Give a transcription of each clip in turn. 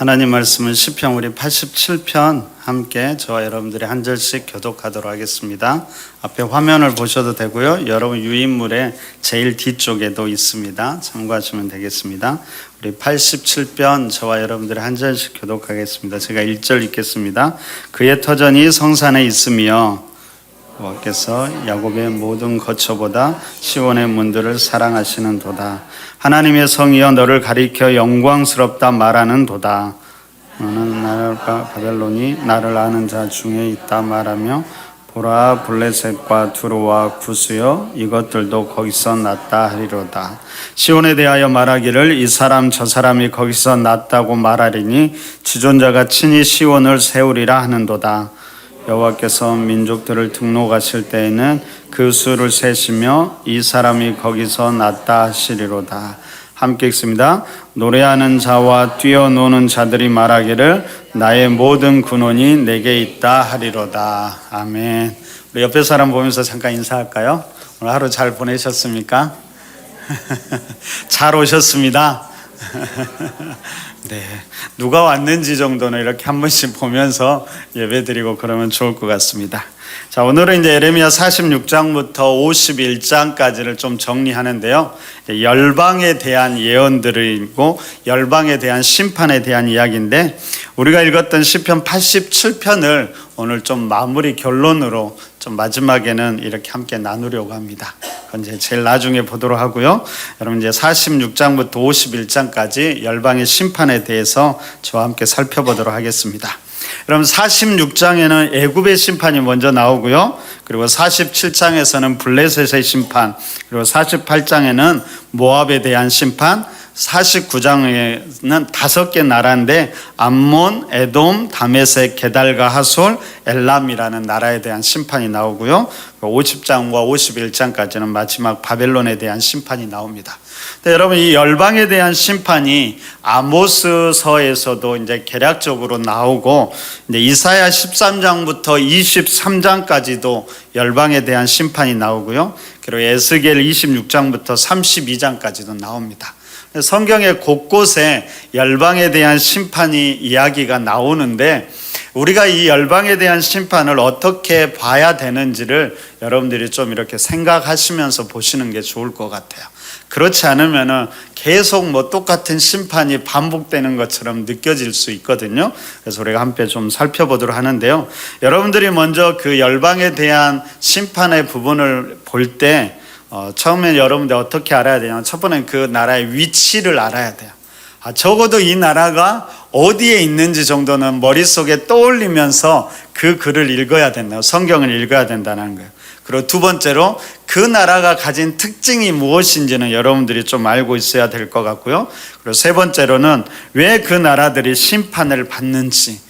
하나님 말씀은 시편 우리 87편 함께 저와 여러분들이 한 절씩 교독하도록 하겠습니다. 앞에 화면을 보셔도 되고요. 여러분 유인물의 제일 뒤쪽에도 있습니다. 참고하시면 되겠습니다. 우리 87편 저와 여러분들이 한 절씩 교독하겠습니다. 제가 1절 읽겠습니다. 그의 터전이 성산에 있으며 여호와께서 야곱의 모든 거처보다 시온의 문들을 사랑하시는 도다. 하나님의 성이여 너를 가리켜 영광스럽다 말하는 도다. 너는 나라가 바벨론이 나를 아는 자 중에 있다 말하며 보라 블레셋과 두로와 구스여 이것들도 거기서 났다 하리로다. 시온에 대하여 말하기를 이 사람 저 사람이 거기서 났다고 말하리니 지존자가 친히 시온을 세우리라 하는도다. 여호와께서 민족들을 등록하실 때에는 그 수를 세시며 이 사람이 거기서 났다 하시리로다. 함께 읽습니다. 노래하는 자와 뛰어노는 자들이 말하기를 나의 모든 근원이 내게 있다 하리로다. 아멘. 우리 옆에 사람 보면서 잠깐 인사할까요? 오늘 하루 잘 보내셨습니까? 잘 오셨습니다. 네, 누가 왔는지 정도는 이렇게 한 번씩 보면서 예배드리고 그러면 좋을 것 같습니다. 자, 오늘은 이제 예레미야 46장부터 51장까지를 좀 정리하는데요. 열방에 대한 예언들이고 열방에 대한 심판에 대한 이야기인데 우리가 읽었던 시편 87편을 오늘 좀 마무리 결론으로 좀 마지막에는 이렇게 함께 나누려고 합니다. 그건 이제 제일 나중에 보도록 하고요. 여러분 이제 46장부터 51장까지 열방의 심판에 대해서 저와 함께 살펴보도록 하겠습니다. 여러분 46장에는 애굽의 심판이 먼저 나오고요. 그리고 47장에서는 블레셋의 심판, 그리고 48장에는 모압에 대한 심판, 49장에는 5개 나라인데 암몬, 에돔, 다메섹, 게달과 하솔, 엘람이라는 나라에 대한 심판이 나오고요. 50장과 51장까지는 마지막 바벨론에 대한 심판이 나옵니다. 근데 여러분 이 열방에 대한 심판이 아모스서에서도 이제 개략적으로 나오고 이제 이사야 13장부터 23장까지도 열방에 대한 심판이 나오고요. 그리고 에스겔 26장부터 32장까지도 나옵니다. 성경의 곳곳에 열방에 대한 심판이 이야기가 나오는데 우리가 이 열방에 대한 심판을 어떻게 봐야 되는지를 여러분들이 좀 이렇게 생각하시면서 보시는 게 좋을 것 같아요. 그렇지 않으면 계속 똑같은 심판이 반복되는 것처럼 느껴질 수 있거든요. 그래서 우리가 함께 좀 살펴보도록 하는데요. 여러분들이 먼저 그 열방에 대한 심판의 부분을 볼 때 처음에 여러분들 어떻게 알아야 되냐면 첫 번째는 그 나라의 위치를 알아야 돼요. 적어도 이 나라가 어디에 있는지 정도는 머릿속에 떠올리면서 그 글을 읽어야 된다고, 성경을 읽어야 된다는 거예요. 그리고 두 번째로 그 나라가 가진 특징이 무엇인지는 여러분들이 좀 알고 있어야 될 것 같고요. 그리고 세 번째로는 왜 그 나라들이 심판을 받는지.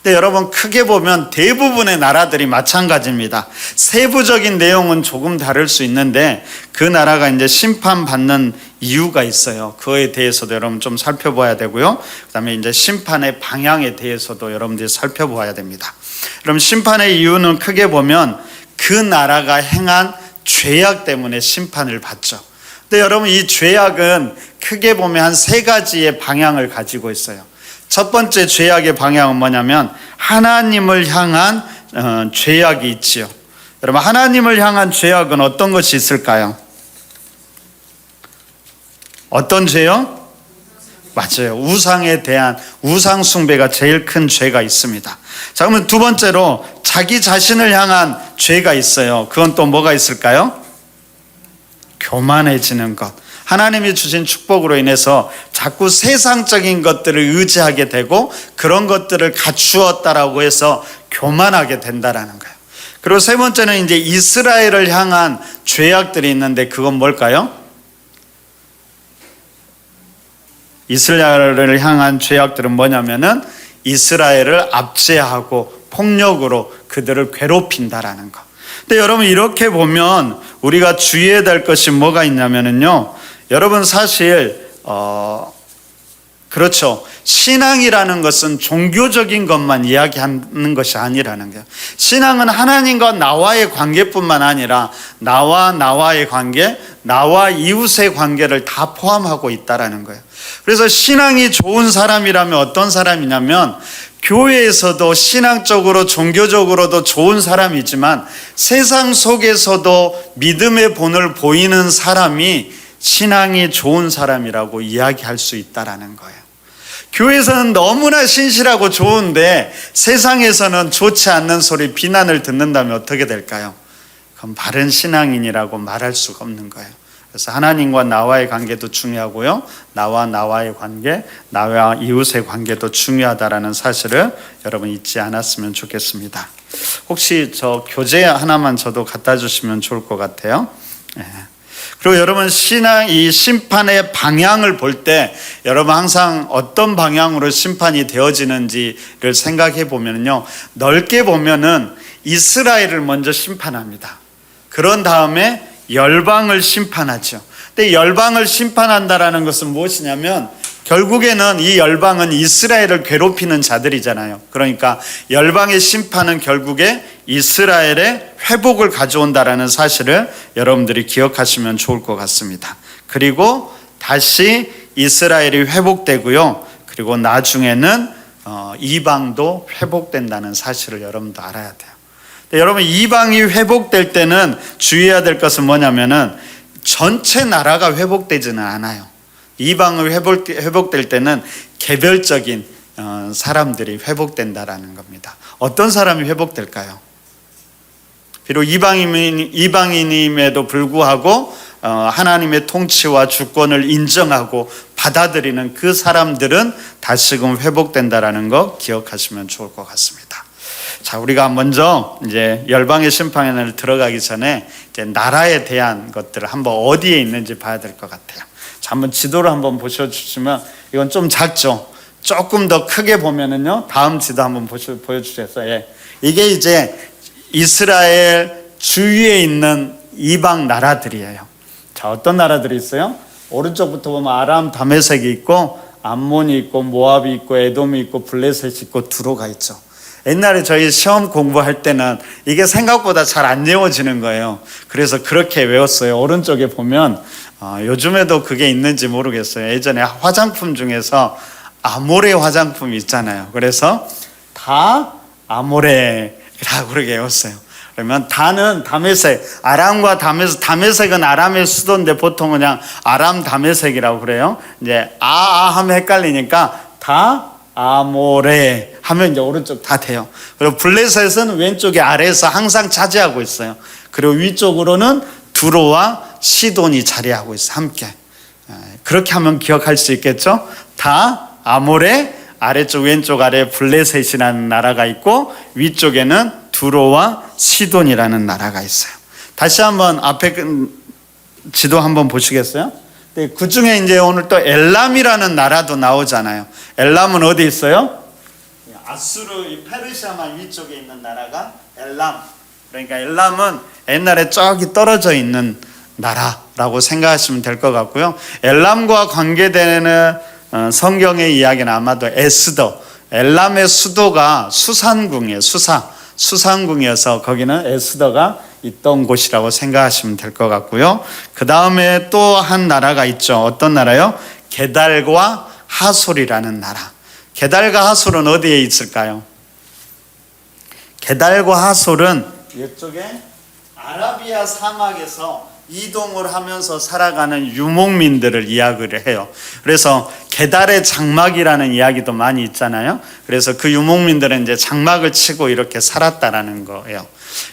근데 여러분 크게 보면 대부분의 나라들이 마찬가지입니다. 세부적인 내용은 조금 다를 수 있는데 그 나라가 이제 심판받는 이유가 있어요. 그거에 대해서도 여러분 좀 살펴봐야 되고요. 그다음에 이제 심판의 방향에 대해서도 여러분들이 살펴봐야 됩니다. 그럼 심판의 이유는 크게 보면 그 나라가 행한 죄악 때문에 심판을 받죠. 근데 여러분 이 죄악은 크게 보면 한 3가지의 방향을 가지고 있어요. 첫 번째 죄악의 방향은 뭐냐면 하나님을 향한 죄악이 있지요. 여러분 하나님을 향한 죄악은 어떤 것이 있을까요? 어떤 죄요? 맞아요. 우상에 대한 우상 숭배가 제일 큰 죄가 있습니다. 자, 그러면 두 번째로 자기 자신을 향한 죄가 있어요. 그건 또 뭐가 있을까요? 교만해지는 것. 하나님이 주신 축복으로 인해서 자꾸 세상적인 것들을 의지하게 되고 그런 것들을 갖추었다라고 해서 교만하게 된다라는 거예요. 그리고 세 번째는 이제 이스라엘을 향한 죄악들이 있는데 그건 뭘까요? 이스라엘을 향한 죄악들은 뭐냐면은 이스라엘을 압제하고 폭력으로 그들을 괴롭힌다라는 거. 근데 여러분 이렇게 보면 우리가 주의해야 될 것이 뭐가 있냐면은요. 여러분 사실 그렇죠. 신앙이라는 것은 종교적인 것만 이야기하는 것이 아니라는 거예요. 신앙은 하나님과 나와의 관계뿐만 아니라 나와 나와의 관계, 나와 이웃의 관계를 다 포함하고 있다라는 거예요. 그래서 신앙이 좋은 사람이라면 어떤 사람이냐면 교회에서도 신앙적으로 종교적으로도 좋은 사람이지만 세상 속에서도 믿음의 본을 보이는 사람이 신앙이 좋은 사람이라고 이야기할 수 있다라는 거예요. 교회에서는 너무나 신실하고 좋은데 세상에서는 좋지 않는 소리, 비난을 듣는다면 어떻게 될까요? 그럼 바른 신앙인이라고 말할 수가 없는 거예요. 그래서 하나님과 나와의 관계도 중요하고요, 나와의 관계, 나와 이웃의 관계도 중요하다라는 사실을 여러분 잊지 않았으면 좋겠습니다. 혹시 저 교재 하나만 저도 갖다 주시면 좋을 것 같아요. 그리고 여러분 이 심판의 방향을 볼 때 여러분 항상 어떤 방향으로 심판이 되어지는지를 생각해 보면요, 넓게 보면은 이스라엘을 먼저 심판합니다. 그런 다음에 열방을 심판하죠. 근데 열방을 심판한다라는 것은 무엇이냐면 결국에는 이 열방은 이스라엘을 괴롭히는 자들이잖아요. 그러니까 열방의 심판은 결국에 이스라엘의 회복을 가져온다라는 사실을 여러분들이 기억하시면 좋을 것 같습니다. 그리고 다시 이스라엘이 회복되고요, 그리고 나중에는 이방도 회복된다는 사실을 여러분도 알아야 돼요. 여러분 이방이 회복될 때는 주의해야 될 것은 뭐냐면은 전체 나라가 회복되지는 않아요. 이방이 회복될 때는 개별적인 사람들이 회복된다라는 겁니다. 어떤 사람이 회복될까요? 비록 이방인임에도 불구하고 하나님의 통치와 주권을 인정하고 받아들이는 그 사람들은 다시금 회복된다라는 거 기억하시면 좋을 것 같습니다. 자, 우리가 먼저 이제 열방의 심판에 들어가기 전에 이제 나라에 대한 것들을 한번 어디에 있는지 봐야 될 것 같아요. 자, 한번 지도를 한번 보셔주시면, 이건 좀 작죠. 조금 더 크게 보면은요, 다음 지도 한번 보여주셨어요. 예. 이게 이제 이스라엘 주위에 있는 이방 나라들이에요. 자, 어떤 나라들이 있어요? 오른쪽부터 보면 아람 다메섹이 있고, 암몬이 있고, 모압이 있고, 에돔이 있고, 블레셋이 있고, 두로가 있죠. 옛날에 저희 시험 공부할 때는 이게 생각보다 잘 안 외워지는 거예요. 그래서 그렇게 외웠어요. 오른쪽에 보면 요즘에도 그게 있는지 모르겠어요. 예전에 화장품 중에서 아모레 화장품이 있잖아요. 그래서 다 아모레라고 그렇게 외웠어요. 그러면 다는 다메섹, 아람과 다메섹은 아람의 수도인데 보통 그냥 아람 다메섹이라고 그래요. 이제 하면 헷갈리니까 다 아모레 하면 이제 오른쪽 다 돼요. 그리고 블레셋은 왼쪽에 아래에서 항상 차지하고 있어요. 그리고 위쪽으로는 두로와 시돈이 자리하고 있어요. 함께. 그렇게 하면 기억할 수 있겠죠? 다 아모레, 아래쪽 왼쪽 아래 블레셋이라는 나라가 있고 위쪽에는 두로와 시돈이라는 나라가 있어요. 다시 한번 앞에 지도 한번 보시겠어요? 네, 그 중에 이제 오늘 또 엘람이라는 나라도 나오잖아요. 엘람은 어디 있어요? 아수르, 이 페르시아만 위쪽에 있는 나라가 엘람. 그러니까 엘람은 옛날에 저기 떨어져 있는 나라라고 생각하시면 될 것 같고요. 엘람과 관계되는 성경의 이야기는 아마도 에스더, 엘람의 수도가 수산궁이에요. 수산궁이어서 거기는 에스더가 있던 곳이라고 생각하시면 될 것 같고요. 그 다음에 또 한 나라가 있죠. 어떤 나라요? 게달과 하솔이라는 나라. 게달과 하솔은 어디에 있을까요? 게달과 하솔은 이쪽에 아라비아 사막에서 이동을 하면서 살아가는 유목민들을 이야기를 해요. 그래서 게달의 장막이라는 이야기도 많이 있잖아요. 그래서 그 유목민들은 이제 장막을 치고 이렇게 살았다라는 거예요.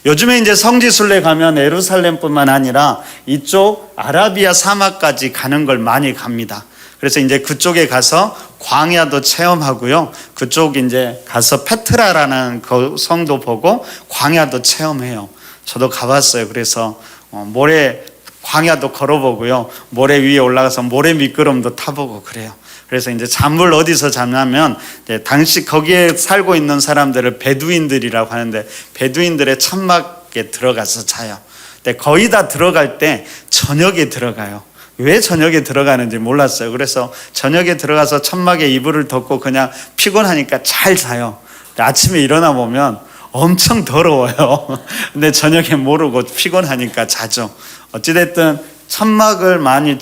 요즘에 이제 성지순례 가면 예루살렘뿐만 아니라 이쪽 아라비아 사막까지 가는 걸 많이 갑니다. 그래서 이제 그쪽에 가서 광야도 체험하고요. 그쪽 이제 가서 페트라라는 그 성도 보고 광야도 체험해요. 저도 가봤어요. 그래서 모래 광야도 걸어보고요. 모래 위에 올라가서 모래 미끄럼도 타보고 그래요. 그래서 이제 잠을 어디서 자냐면 당시 거기에 살고 있는 사람들을 베두인들이라고 하는데 베두인들의 천막에 들어가서 자요. 근데 거의 다 들어갈 때 저녁에 들어가요. 왜 저녁에 들어가는지 몰랐어요. 그래서 저녁에 들어가서 천막에 이불을 덮고 그냥 피곤하니까 잘 자요. 아침에 일어나 보면 엄청 더러워요. 근데 저녁에 모르고 피곤하니까 자죠. 어찌됐든 천막을 많이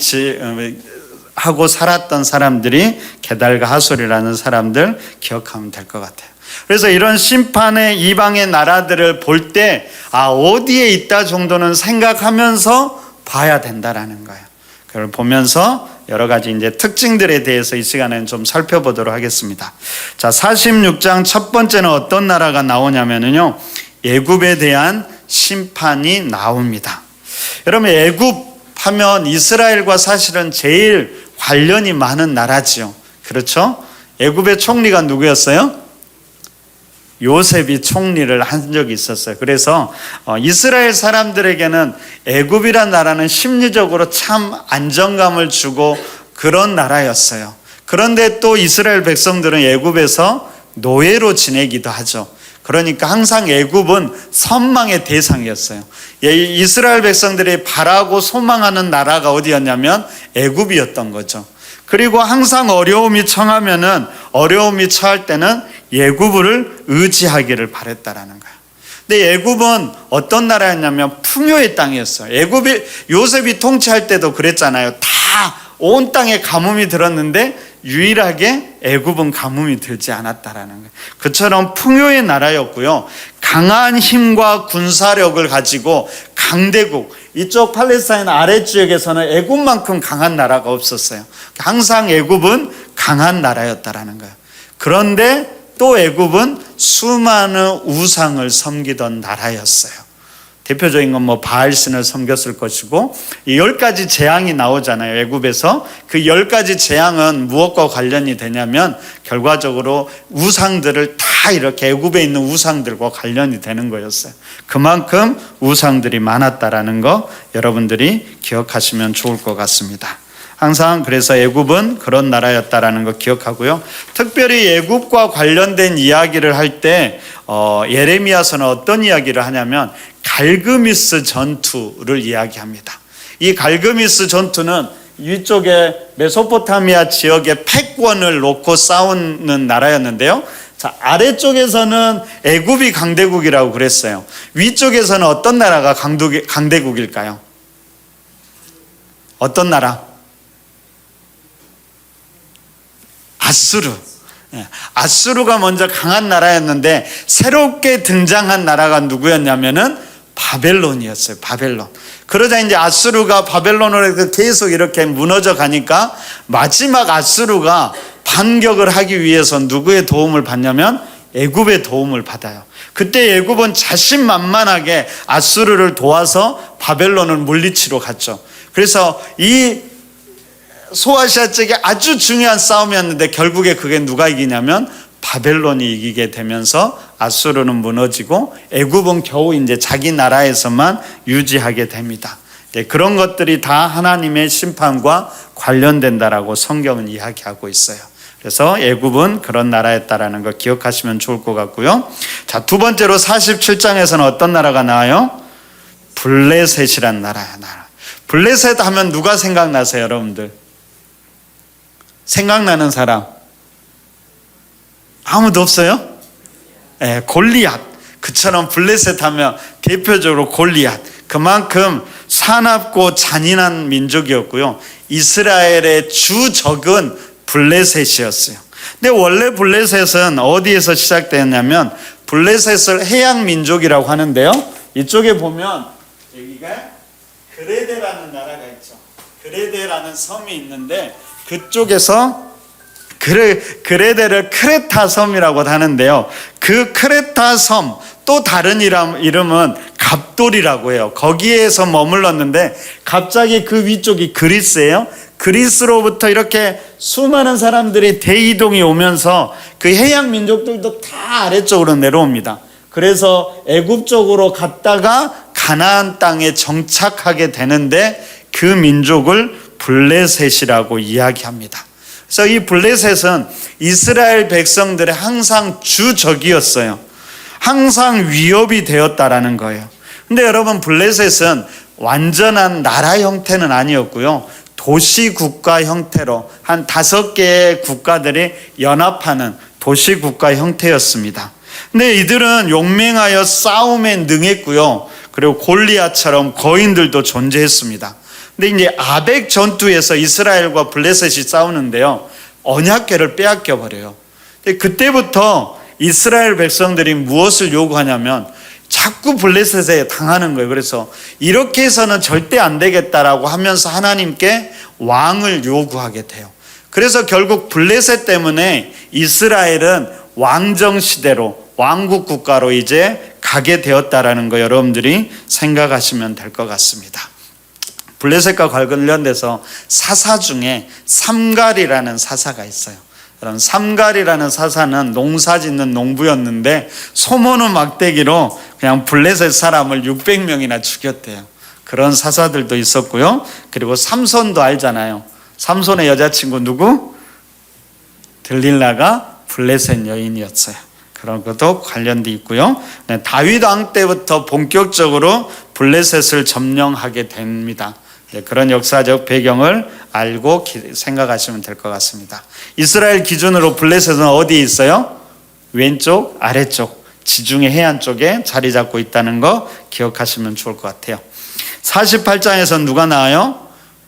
하고 살았던 사람들이 게달과 하솔이라는 사람들 기억하면 될 것 같아요. 그래서 이런 심판의 이방의 나라들을 볼 때 어디에 있다 정도는 생각하면서 봐야 된다라는 거예요. 그걸 보면서 여러 가지 이제 특징들에 대해서 이 시간에는 좀 살펴보도록 하겠습니다. 자, 46장 첫 번째는 어떤 나라가 나오냐면요, 애굽에 대한 심판이 나옵니다. 여러분, 애굽 하면 이스라엘과 사실은 제일 관련이 많은 나라지요. 그렇죠? 애굽의 총리가 누구였어요? 요셉이 총리를 한 적이 있었어요. 그래서 이스라엘 사람들에게는 애굽이란 나라는 심리적으로 참 안정감을 주고 그런 나라였어요. 그런데 또 이스라엘 백성들은 애굽에서 노예로 지내기도 하죠. 그러니까 항상 애굽은 선망의 대상이었어요. 이스라엘 백성들이 바라고 소망하는 나라가 어디였냐면 애굽이었던 거죠. 그리고 항상 어려움이 처할 때는 애굽을 의지하기를 바랬다라는 거예요. 근데 애굽은 어떤 나라였냐면 풍요의 땅이었어요. 애굽이 요셉이 통치할 때도 그랬잖아요. 다 온 땅에 가뭄이 들었는데 유일하게 애굽은 가뭄이 들지 않았다라는 거예요. 그처럼 풍요의 나라였고요. 강한 힘과 군사력을 가지고 강대국, 이쪽 팔레스타인 아래지역에서는 애굽만큼 강한 나라가 없었어요. 항상 애굽은 강한 나라였다라는 거예요. 그런데 또 애굽은 수많은 우상을 섬기던 나라였어요. 대표적인 건 바알신을 섬겼을 것이고, 이 10가지 재앙이 나오잖아요. 애굽에서 그 10가지 재앙은 무엇과 관련이 되냐면 결과적으로 우상들을 다 이렇게 애굽에 있는 우상들과 관련이 되는 거였어요. 그만큼 우상들이 많았다라는 거 여러분들이 기억하시면 좋을 것 같습니다. 항상 그래서 애굽은 그런 나라였다라는 거 기억하고요. 특별히 애굽과 관련된 이야기를 할 때 예레미야서는 어떤 이야기를 하냐면 갈그미스 전투를 이야기합니다. 이 갈그미스 전투는 위쪽에 메소포타미아 지역에 패권을 놓고 싸우는 나라였는데요. 자, 아래쪽에서는 애굽이 강대국이라고 그랬어요. 위쪽에서는 어떤 나라가 강대국일까요? 어떤 나라? 아수르. 아수르가 먼저 강한 나라였는데 새롭게 등장한 나라가 누구였냐면은 바벨론이었어요. 바벨론. 그러자 이제 아수르가 바벨론으로 계속 이렇게 무너져 가니까 마지막 아수르가 반격을 하기 위해서 누구의 도움을 받냐면 애굽의 도움을 받아요. 그때 애굽은 자신만만하게 아수르를 도와서 바벨론을 물리치러 갔죠. 그래서 이 소아시아 쪽에 아주 중요한 싸움이었는데 결국에 그게 누가 이기냐면 바벨론이 이기게 되면서 아수르는 무너지고 애굽은 겨우 이제 자기 나라에서만 유지하게 됩니다. 그런 것들이 다 하나님의 심판과 관련된다라고 성경은 이야기하고 있어요. 그래서 애굽은 그런 나라였다라는 거 기억하시면 좋을 것 같고요. 자, 두 번째로 47장에서는 어떤 나라가 나와요? 블레셋이란 나라야. 블레셋 하면 누가 생각나세요, 여러분들? 생각나는 사람 아무도 없어요? 네, 골리앗. 그처럼 블레셋 하면 대표적으로 골리앗. 그만큼 사납고 잔인한 민족이었고요. 이스라엘의 주적은 블레셋이었어요. 근데 원래 블레셋은 어디에서 시작되었냐면 블레셋을 해양 민족이라고 하는데요. 이쪽에 보면 여기가 그레데라는 나라가 있죠. 그레데라는 섬이 있는데 그쪽에서 그레데를 크레타 섬이라고 하는데요. 그 크레타 섬 또 다른 이름은 갑돌이라고 해요. 거기에서 머물렀는데 갑자기 그 위쪽이 그리스예요. 그리스로부터 이렇게 수많은 사람들이 대이동이 오면서 그 해양 민족들도 다 아래쪽으로 내려옵니다. 그래서 애굽 쪽으로 갔다가 가나안 땅에 정착하게 되는데 그 민족을 블레셋이라고 이야기합니다. 그래서 이 블레셋은 이스라엘 백성들의 항상 주적이었어요. 항상 위협이 되었다라는 거예요. 근데 여러분, 블레셋은 완전한 나라 형태는 아니었고요. 도시 국가 형태로 한 5개의 국가들이 연합하는 도시 국가 형태였습니다. 근데 이들은 용맹하여 싸움에 능했고요. 그리고 골리앗처럼 거인들도 존재했습니다. 근데 이제 아벡 전투에서 이스라엘과 블레셋이 싸우는데요, 언약궤를 빼앗겨 버려요. 그때부터 이스라엘 백성들이 무엇을 요구하냐면 자꾸 블레셋에 당하는 거예요. 그래서 이렇게 해서는 절대 안 되겠다라고 하면서 하나님께 왕을 요구하게 돼요. 그래서 결국 블레셋 때문에 이스라엘은 왕정 시대로, 왕국 국가로 이제 가게 되었다라는 거 여러분들이 생각하시면 될 것 같습니다. 블레셋과 관련돼서 사사 중에 삼갈이라는 사사가 있어요. 그럼 삼갈이라는 사사는 농사 짓는 농부였는데 소모는 막대기로 그냥 블레셋 사람을 600명이나 죽였대요. 그런 사사들도 있었고요. 그리고 삼손도 알잖아요. 삼손의 여자친구 누구? 들릴라가 블레셋 여인이었어요. 그런 것도 관련돼 있고요. 네, 다윗 왕 때부터 본격적으로 블레셋을 점령하게 됩니다. 네, 그런 역사적 배경을 알고 생각하시면 될 것 같습니다. 이스라엘 기준으로 블레셋은 어디에 있어요? 왼쪽, 아래쪽, 지중해 해안 쪽에 자리 잡고 있다는 거 기억하시면 좋을 것 같아요. 48장에서 누가 나와요?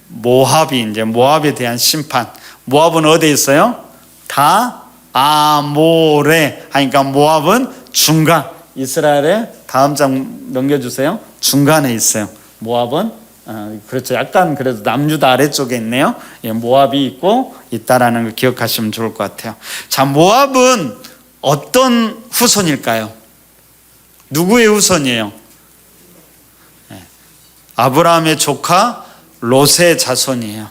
모압이, 이제 모압에 대한 심판. 모압은 어디에 있어요? 다 아모레 하니까 모압은 중간. 이스라엘의 다음 장 넘겨주세요. 중간에 있어요. 모압은 그렇죠. 약간 그래도 남유다 아래쪽에 있네요. 예, 모압이 있다라는 걸 기억하시면 좋을 것 같아요. 자, 모압은 어떤 후손일까요? 누구의 후손이에요? 예, 아브라함의 조카 롯의 자손이에요.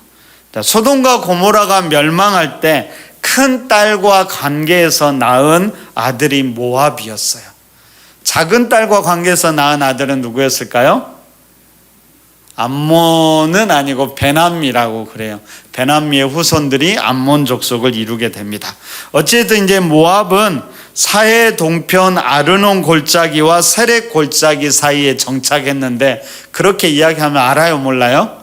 자, 소돔과 고모라가 멸망할 때 큰 딸과 관계에서 낳은 아들이 모압이었어요. 작은 딸과 관계에서 낳은 아들은 누구였을까요? 암몬은 아니고 베남미라고 그래요. 베남미의 후손들이 암몬 족속을 이루게 됩니다. 어쨌든 이제 모압은 사해 동편 아르논 골짜기와 세렉 골짜기 사이에 정착했는데, 그렇게 이야기하면 알아요, 몰라요?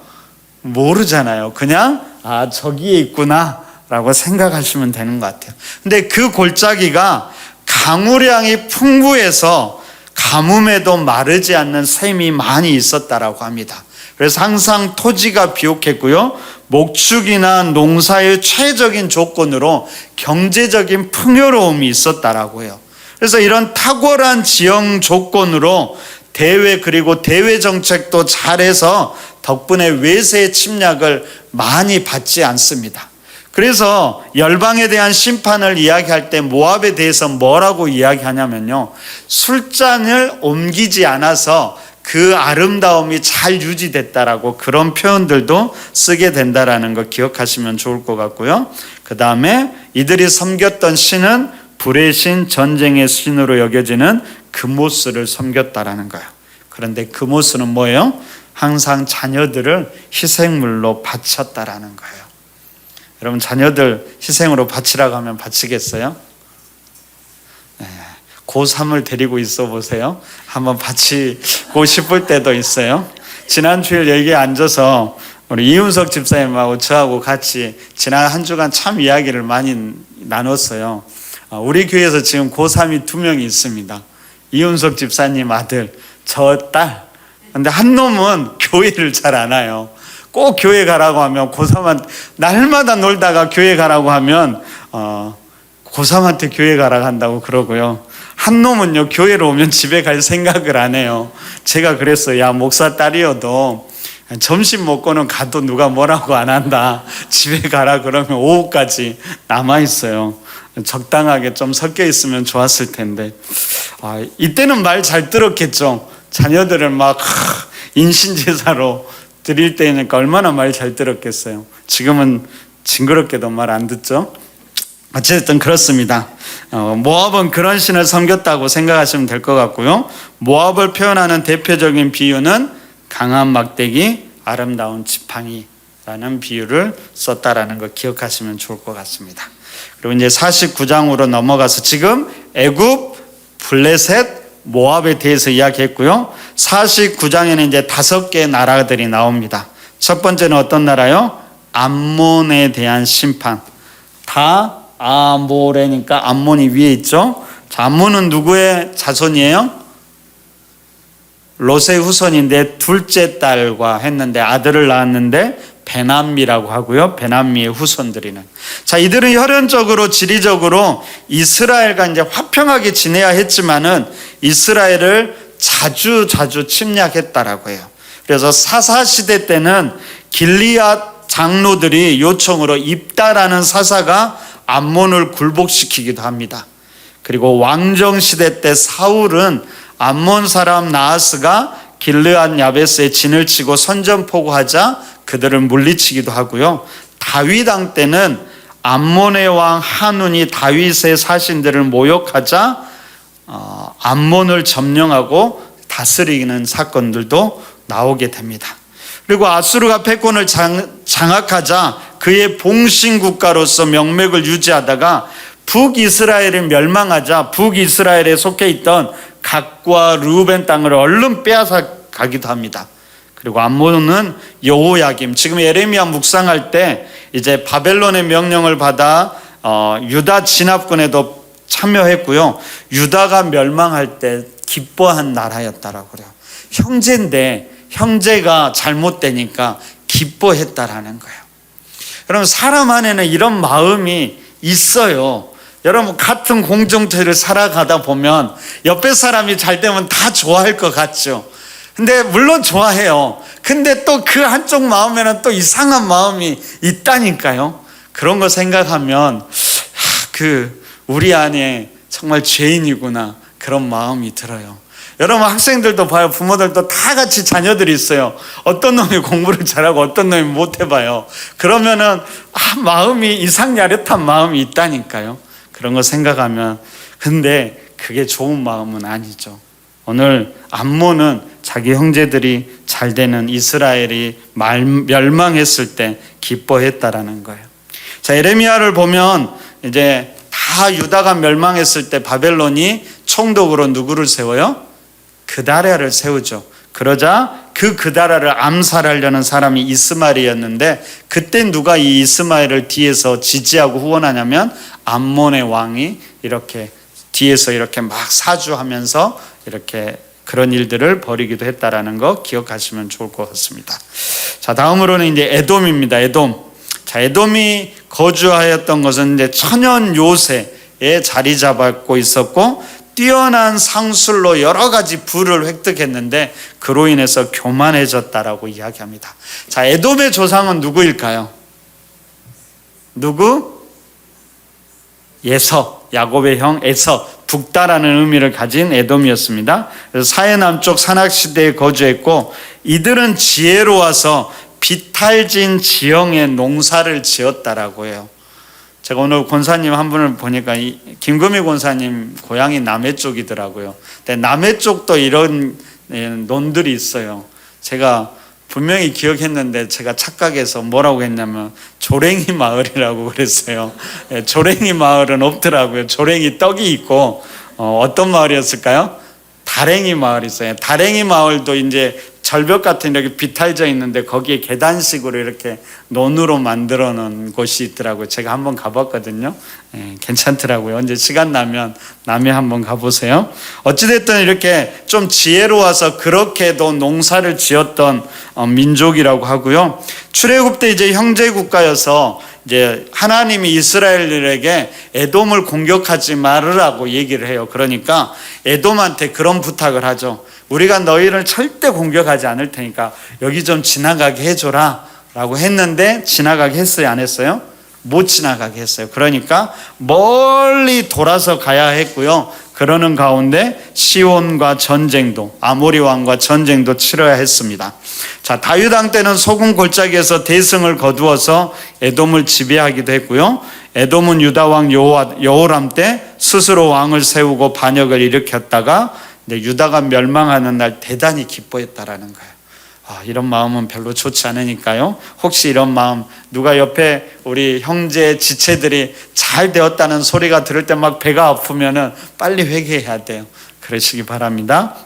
모르잖아요. 그냥 저기에 있구나 라고 생각하시면 되는 것 같아요. 근데 그 골짜기가 강우량이 풍부해서 가뭄에도 마르지 않는 샘이 많이 있었다라고 합니다. 그래서 항상 토지가 비옥했고요, 목축이나 농사의 최적인 조건으로 경제적인 풍요로움이 있었다라고 해요. 그래서 이런 탁월한 지형 조건으로 그리고 대외 정책도 잘해서 덕분에 외세의 침략을 많이 받지 않습니다. 그래서 열방에 대한 심판을 이야기할 때 모압에 대해서 뭐라고 이야기하냐면요, 술잔을 옮기지 않아서 그 아름다움이 잘 유지됐다라고 그런 표현들도 쓰게 된다라는 거 기억하시면 좋을 것 같고요. 그 다음에 이들이 섬겼던 신은 불의 신, 전쟁의 신으로 여겨지는 그모스를 섬겼다라는 거예요. 그런데 그모스는 뭐예요? 항상 자녀들을 희생물로 바쳤다라는 거예요. 여러분, 자녀들 희생으로 바치라고 하면 바치겠어요? 네. 고3을 데리고 있어 보세요. 한번 바치고 싶을 때도 있어요. 지난 주일 여기에 앉아서 우리 이윤석 집사님하고 저하고 같이 지난 한 주간 참 이야기를 많이 나눴어요. 우리 교회에서 지금 고3이 2명이 있습니다. 이윤석 집사님 아들, 저 딸. 근데 한 놈은 교회를 잘 안 와요. 꼭 교회 가라고 하면 고3한테, 날마다 놀다가 교회 가라고 하면 고3한테 교회 가라고 한다고 그러고요. 한 놈은요, 교회로 오면 집에 갈 생각을 안 해요. 제가 그랬어요. 야, 목사 딸이어도 점심 먹고는 가도 누가 뭐라고 안 한다. 집에 가라 그러면 오후까지 남아있어요. 적당하게 좀 섞여 있으면 좋았을 텐데. 이때는 말 잘 들었겠죠. 자녀들을 막 인신제사로 드릴 때니까 얼마나 말 잘 들었겠어요. 지금은 징그럽게도 말 안 듣죠. 어쨌든 그렇습니다. 모압은 그런 신을 섬겼다고 생각하시면 될 것 같고요. 모압을 표현하는 대표적인 비유는 강한 막대기, 아름다운 지팡이라는 비유를 썼다라는 걸 기억하시면 좋을 것 같습니다. 그리고 이제 49장으로 넘어가서 지금 애굽, 블레셋, 모압에 대해서 이야기했고요. 49장에는 이제 5개의 나라들이 나옵니다. 첫 번째는 어떤 나라요? 암몬에 대한 심판. 다 아모레니까 암몬이 위에 있죠. 자, 암몬은 누구의 자손이에요? 롯의 후손인데 둘째 딸과 했는데 아들을 낳았는데 베남미라고 하고요. 베남미의 후손들이는. 자, 이들은 혈연적으로 지리적으로 이스라엘과 이제 화평하게 지내야 했지만은 이스라엘을 자주 침략했다라고 해요. 그래서 사사 시대 때는 길리앗 장로들이 요청으로 입다라는 사사가 암몬을 굴복시키기도 합니다. 그리고 왕정 시대 때 사울은 암몬 사람 나하스가 길르앗 야베스에 진을 치고 선전포고하자 그들을 물리치기도 하고요. 다윗 왕 때는 암몬의 왕 한운이 다윗의 사신들을 모욕하자 암몬을 점령하고 다스리는 사건들도 나오게 됩니다. 그리고 아수르가 패권을 장악하자 그의 봉신국가로서 명맥을 유지하다가 북이스라엘이 멸망하자 북이스라엘에 속해 있던 갓과 르우벤 땅을 얼른 빼앗아 가기도 합니다. 그리고 암몬은 여호야김, 지금 예레미야 묵상할 때 이제 바벨론의 명령을 받아 유다 진압군에도 참여했고요. 유다가 멸망할 때 기뻐한 나라였다라고 그래요. 형제인데 형제가 잘못되니까 기뻐했다라는 거예요. 여러분, 사람 안에는 이런 마음이 있어요. 여러분, 같은 공동체를 살아가다 보면 옆에 사람이 잘 되면 다 좋아할 것 같죠. 근데 물론 좋아해요. 근데 또 그 한쪽 마음에는 또 이상한 마음이 있다니까요. 그런 거 생각하면 우리 안에 정말 죄인이구나, 그런 마음이 들어요. 여러분, 학생들도 봐요. 부모들도 다 같이 자녀들이 있어요. 어떤 놈이 공부를 잘하고 어떤 놈이 못해봐요. 그러면은 마음이 이상야릇한 마음이 있다니까요. 그런 거 생각하면, 근데 그게 좋은 마음은 아니죠. 오늘 암몬은 자기 형제들이 잘 되는 이스라엘이 멸망했을 때 기뻐했다라는 거예요. 자, 예레미야를 보면 이제 다 유다가 멸망했을 때 바벨론이 총독으로 누구를 세워요? 그다랴를 세우죠. 그러자 그다랴를 암살하려는 사람이 이스마엘이었는데, 그때 누가 이 이스마엘을 뒤에서 지지하고 후원하냐면 암몬의 왕이 이렇게 뒤에서 이렇게 막 사주하면서 이렇게 그런 일들을 벌이기도 했다라는 거 기억하시면 좋을 것 같습니다. 자, 다음으로는 이제 에돔입니다. 에돔. 자, 에돔이 거주하였던 것은 이제 천연 요새에 자리 잡았고 있었고, 뛰어난 상술로 여러 가지 부를 획득했는데 그로 인해서 교만해졌다라고 이야기합니다. 자, 에돔의 조상은 누구일까요? 누구? 예서, 야곱의 형 에서, 북다라는 의미를 가진 에돔이었습니다. 그래서 사해남쪽 산악시대에 거주했고, 이들은 지혜로워서 비탈진 지형의 농사를 지었다라고 해요. 제가 오늘 권사님 한 분을 보니까 김금희 권사님 고향이 남해 쪽이더라고요. 근데 남해 쪽도 이런 논들이 있어요. 제가 분명히 기억했는데 제가 착각해서 뭐라고 했냐면 조랭이 마을이라고 그랬어요. 조랭이 마을은 없더라고요. 조랭이 떡이 있고 어떤 마을이었을까요? 다랭이 마을이 있어요. 다랭이 마을도 이제 절벽 같은 이렇게 비탈져 있는데 거기에 계단식으로 이렇게 논으로 만들어 놓은 곳이 있더라고요. 제가 한번 가봤거든요. 괜찮더라고요. 언제 시간 나면 남해 한번 가보세요. 어찌됐든 이렇게 좀 지혜로워서 그렇게도 농사를 지었던 민족이라고 하고요. 출애굽 때 이제 형제 국가여서 이제 하나님이 이스라엘에게 에돔을 공격하지 말으라고 얘기를 해요. 그러니까 에돔한테 그런 부탁을 하죠. 우리가 너희를 절대 공격하지 않을 테니까 여기 좀 지나가게 해줘라 라고 했는데, 지나가게 했어요, 안 했어요? 못 지나가게 했어요. 그러니까 멀리 돌아서 가야 했고요. 그러는 가운데 시온과 전쟁도, 아모리 왕과 전쟁도 치러야 했습니다. 자, 다윗 왕 때는 소금 골짜기에서 대승을 거두어서 에돔을 지배하기도 했고요. 에돔은 유다 왕 여호람 때 스스로 왕을 세우고 반역을 일으켰다가 유다가 멸망하는 날 대단히 기뻐했다라는 거예요. 이런 마음은 별로 좋지 않으니까요. 혹시 이런 마음, 누가 옆에 우리 형제 지체들이 잘 되었다는 소리가 들을 때 막 배가 아프면은 빨리 회개해야 돼요. 그러시기 바랍니다.